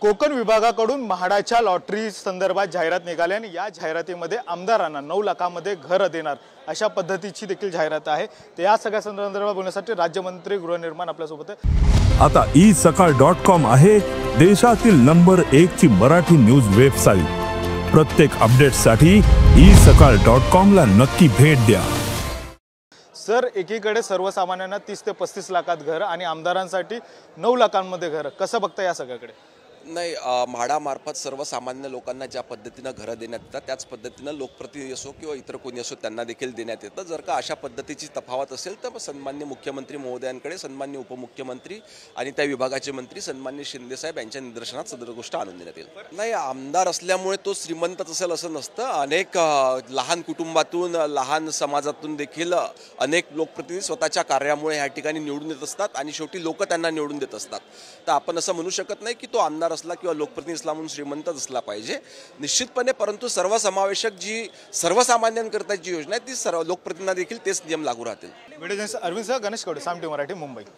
कोकण विभागाकडून म्हाडाच्या लॉटरी संदर्भात जाहिरात निघाली आणि या जाहिरातीमध्ये आमदारांना 9 लाखांमध्ये घर देणार अशा पद्धतीची देखील जाहिरात आहे। ते या सगळ्या संदर्भात बोलण्यासाठी राज्यमंत्री गृहनिर्माण आपल्यासोबत आहे। आता isakal.com आहे देशातील नंबर 1 ची मराठी न्यूज वेबसाईट। प्रत्येक अपडेटसाठी isakal.com ला नक्की भेट द्या। सर, एकीकडे सर्वसामान्यांना 30 ते 35 लाखात घर आणि आमदारांसाठी 9 लाखांमध्ये घर, कसं बघता या सगळ्याकडे? नाही, म्हाडामार्फत सर्वसामान्य लोकांना ज्या पद्धतीनं घरं देण्यात येतात त्याच पद्धतीनं लोकप्रतिनिधी असो किंवा इतर कोणी असो त्यांना देखील देण्यात येतं। जर का अशा पद्धतीची तफावत असेल तर सन्मान्य मुख्यमंत्री महोदयांकडे सन्मान्य उपमुख्यमंत्री आणि त्या विभागाचे मंत्री सन्मान्य शिंदे साहेब यांच्या निदर्शनात सदर गोष्ट आणून देण्यात येईल। नाही, आमदार असल्यामुळे तो श्रीमंतच असेल असं नसतं। अनेक लहान कुटुंबातून लहान समाजातून देखील अनेक लोकप्रतिनिधी स्वतःच्या कार्यामुळे ह्या ठिकाणी निवडून येत असतात आणि शेवटी लोक त्यांना निवडून देत असतात। तर आपण असं म्हणू शकत नाही की तो आमदार असला किंवा लोकप्रतिनिधी असला म्हणून श्रीमंतच असला पाहिजे निश्चितपणे, परंतु सर्वसमावेशक जी सर्वसामान्यांकरता जी योजना आहे ती सर्व लोकप्रतिनिधींना देखील तेच नियम लागू राहतील। व्हिडिओ जर्नलिस्ट अरविंद सह गणेश कवडे, साम टीव्ही मराठी, मुंबई।